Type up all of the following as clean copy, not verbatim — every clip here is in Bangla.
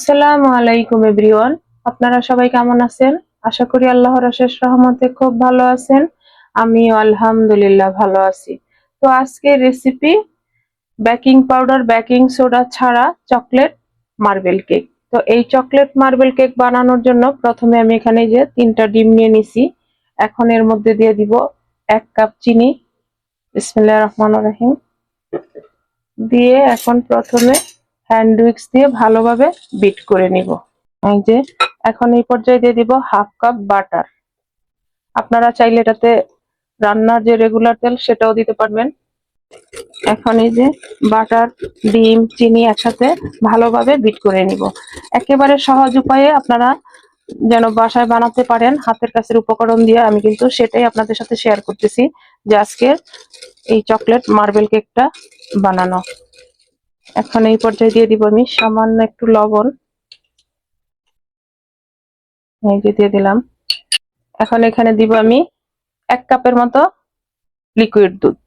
আসসালামু আলাইকুম এভরিওয়ান। আপনারা সবাই কেমন আছেন? আশা করি আল্লাহর অশেষ রহমতে খুব ভালো আছেন। আমিও আলহামদুলিল্লাহ ভালো আছি। তো আজকের recipe baking powder baking soda ছাড়া চকলেট মার্বেল কেক। তো এই চকলেট মার্বেল কেক বানানোর জন্য প্রথমে আমি এখানে যে 3টা ডিম নিয়ে নিছি। এখন এর মধ্যে দিয়ে দিব 1 কাপ চিনি। বিসমিল্লাহির রহমানির রহিম। দিয়ে এখন প্রথমে হ্যান্ড উইক্স দিয়ে ভালোভাবে বিট করে নিব। এই যে এখন এই পর্যায়ে দিয়ে দিব 1/2 কাপ বাটার। আপনারা চাইলে এটাতে রান্নার যে রেগুলার তেল সেটাও দিতে পারবেন। এখন এই যে বাটার, ডিম, চিনি একসাথে ভালোভাবে বিট করে নিব। একেবারে সহজ উপায়ে আপনারা যেন বাসায় বানাতে পারেন হাতের কাছের উপকরণ দিয়ে, আমি কিন্তু সেটাই আপনাদের সাথে শেয়ার করতেছি যে আজকে এই চকলেট মার্বেল কেকটা বানানো। এখন এই পর্যায়ে দিয়ে দিব আমি সামান্য একটু লবণ। এই যে দিয়ে দিলাম। এখন এখানে দিব আমি 1 কাপের মতো লিকুইড দুধ।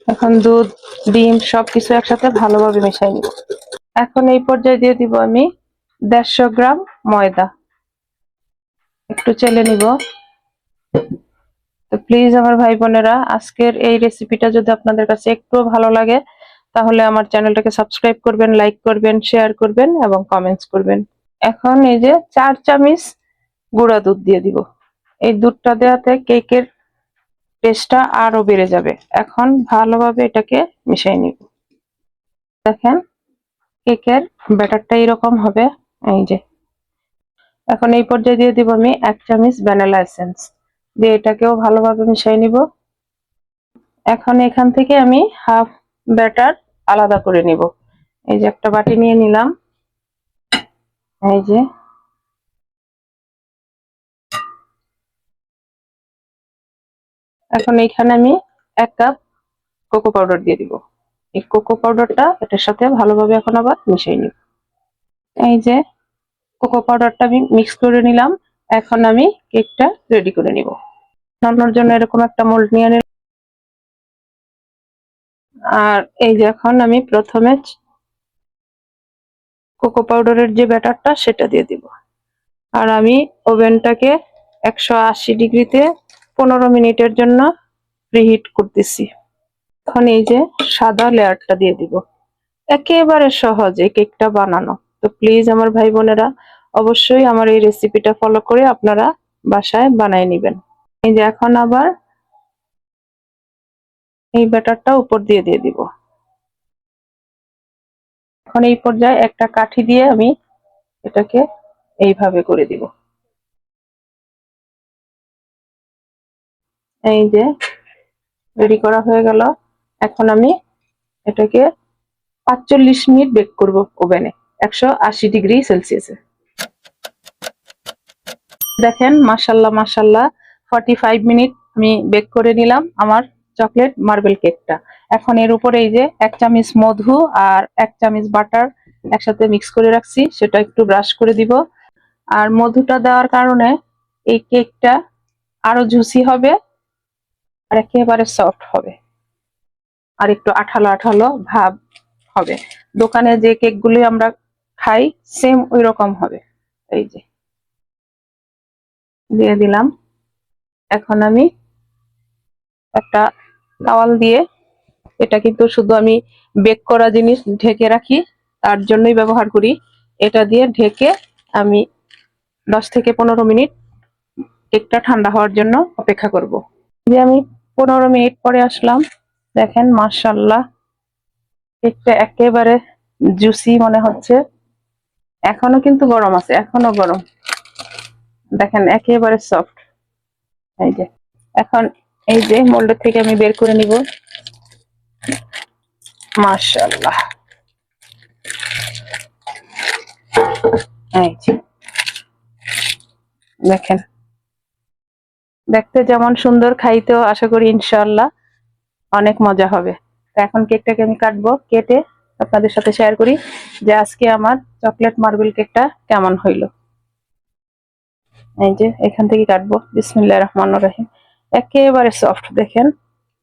এখন দুধ, ডিম সবকিছু একসাথে ভালোভাবে মিশিয়ে নিব। এখন এই পর্যায়ে দিয়ে দিব আমি 150 গ্রাম ময়দা। একটু চেলে নিব। তো প্লিজ আমার ভাই বোনেরা, আজকের এই রেসিপিটা যদি আপনাদের কাছে একটু ভালো লাগে তাহলে আমার চ্যানেলটাকে সাবস্ক্রাইব করবেন, লাইক করবেন, শেয়ার করবেন এবং কমেন্টস করবেন। এখন এই যে 4 চামচ গুঁড়া দুধ দিয়ে দিব। এই দুধটা দেওয়াতে কেকের টেস্টটা আরো বেড়ে যাবে। এখন ভালোভাবে এটাকে মিশিয়ে নিব। দেখেন কেকের ব্যাটারটা এরকম হবে। এই যে এখন এই পর্যায়ে দিয়ে দিব আমি 1 চামচ ভ্যানিলা এসেন্স দিয়ে এটাকেও ভালোভাবে মিশিয়ে নিব। এখন এখান থেকে আমি হাফ ব্যাটার আলাদা করে নিব। এই যে একটা বাটি নিয়ে নিলাম। এই যে এখন এইখানে আমি 1 কাপ কোকো পাউডার দিয়ে দিব। এই কোকো পাউডারটা এটার সাথে ভালোভাবে এখন আবার মিশিয়ে নিব। এই যে কোকো পাউডারটা আমি মিক্স করে নিলাম। এখন আমি কেকটা রেডি করে নিব। বানানোর জন্য এরকম একটা মোল্ড নিয়ে নিলাম। আর এই যে এখন আমি প্রথমে কোকো পাউডারের যে ব্যাটারটা সেটা দিয়ে দিব। আর আমি ওভেনটাকে 180 ডিগ্রিতে 15 মিনিটের জন্য প্রিহিট করতেছি। এখন এই যে সাদা লেয়ারটা দিয়ে দিব। একেবারে সহজে কেকটা বানানো। তো প্লিজ আমার ভাই বোনেরা অবশ্যই আমার এই রেসিপিটা ফলো করে আপনারা বাসায় বানায় নেবেন। এই যে এখন আবার এই ব্যাটারটা উপর দিয়ে দিব। এখন এই পর্যায়ে একটা কাঠি দিয়ে আমি এটাকে এইভাবে করে দিব। এই যে রেডি করা হয়ে গেল। এখন আমি এটাকে 45 মিনিট বেক করব ওভেনে 180 ডিগ্রি সেলসিয়াসে। দেখেন মাশাআল্লাহ মাশাআল্লাহ 45 মিনিট আমি বেক করে নিলাম আমার চকলেট মার্বেল কেকটা। এখন এর উপরে এই যে 1 চামচ মধু আর 1 চামচ বাটার একসাথে মিক্স করে রাখছি, সেটা একটু ব্রাশ করে দিব। আর মধুটা দেওয়ার কারণে এই কেকটা আরো জুসি হবে আর একেবারে সফট হবে আর একটু আঠালো আঠালো ভাব হবে। দোকানে যে কেকগুলি আমরা খাই সেম ওই রকম হবে। এই যে দিয়ে দিলাম। এখন আমি একটা টাওয়াল দিয়ে, এটা কিন্তু শুধু আমি বেক করা জিনিস ঢেকে রাখি তার জন্যই ব্যবহার করি, এটা দিয়ে ঢেকে আমি 10 থেকে 15 মিনিট কেকটা ঠান্ডা হওয়ার জন্য অপেক্ষা করব। যে আমি 15 মিনিট পরে আসলাম। দেখেন মাশাআল্লাহ কেকটা একেবারে জুসি মনে হচ্ছে। এখনো কিন্তু গরম আছে, এখনো গরম। দেখেন একেবারে সফট। এই যে এখন এই যে মোল্ডের থেকে আমি বের করে নিব। মাশাআল্লাহ এই যে দেখেন দেখতে যেমন সুন্দর, খাইতেও আশা করি ইনশাআল্লাহ অনেক মজা হবে। তো এখন কেকটাকে আমি কাটবো, কেটে আপনাদের সাথে শেয়ার করি যে আজকে আমার চকলেট মার্বেল কেকটা কেমন হইলো। এই যে এখান থেকে কাটবো। বিসমিল্লাহির রহমানির রহিম। একেবারে সফট দেখেন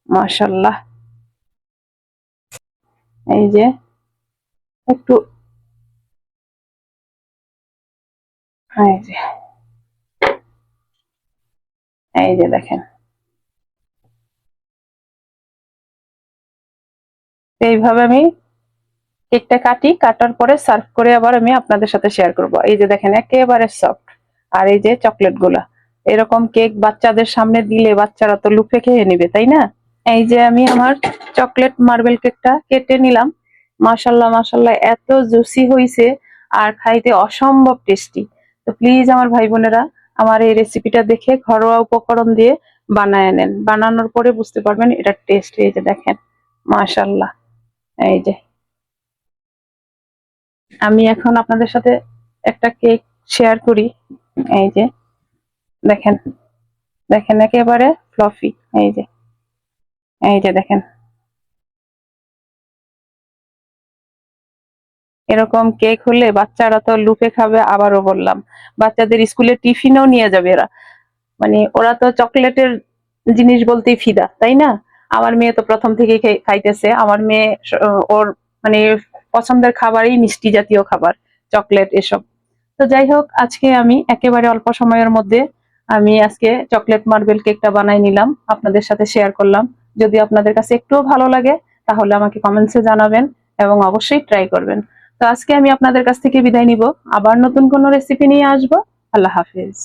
মাশাআল্লাহ। এই যে একটু এই যে, এই যে দেখেন, এইভাবে আমি কেকটা কাটার পরে সার্ভ করে আবার আমি আপনাদের সাথে শেয়ার করব। এই যে দেখেন একেবারে সফট। আর এই যে চকলেট গুলা, এরকম কেক বাচ্চাদের সামনে দিলে বাচ্চারা তো লুফে খেয়ে নিবে, তাই না? এই যে আমি আমার চকলেট মার্বেল কেকটা কেটে নিলাম। মাশাল্লাহ মাশাল্লাহ, এত জুসি হইছে আর খাইতে অসম্ভব টেস্টি। তো প্লিজ আমার ভাই বোনেরা, আমার এই রেসিপিটা দেখে ঘরোয়া উপকরণ দিয়ে বানায় নেন, বানানোর পরে বুঝতে পারবেন এটার টেস্ট। এই যে দেখেন, মাশাল্লাহ। এই যে আমি এখন আপনাদের সাথে একটা কেক শেয়ার করি। এই যে দেখেন, দেখেন একেবারে ফ্লফি। এই যে, এই যে দেখেন, এরকম কেক হলে বাচ্চারা তো লুফে খাবে। আবারও বললাম, বাচ্চাদের স্কুলে টিফিনও নিয়ে যাবে এরা। মানে ওরা তো চকলেটের জিনিস বলতেই ফিদা, তাই না? আমার মেয়ে তো প্রথম থেকেই খাইতেছে। আমার মেয়ে ওর মানে পছন্দের খাবারই মিষ্টি জাতীয় খাবার, চকলেট এসব। তো যাই হোক, আজকে আমি একেবারে অল্প সময়ের মধ্যে আমি আজকে চকলেট মার্বেল কেকটা বানাই নিলাম, আপনাদের সাথে শেয়ার করলাম। যদি আপনাদের কাছে একটুও ভালো লাগে তাহলে আমাকে কমেন্টসে জানাবেন এবং অবশ্যই ট্রাই করবেন। তো আজকে আমি আপনাদের কাছ থেকে বিদায় নিব, আবার নতুন কোনো রেসিপি নিয়ে আসবো। আল্লাহ হাফিজ।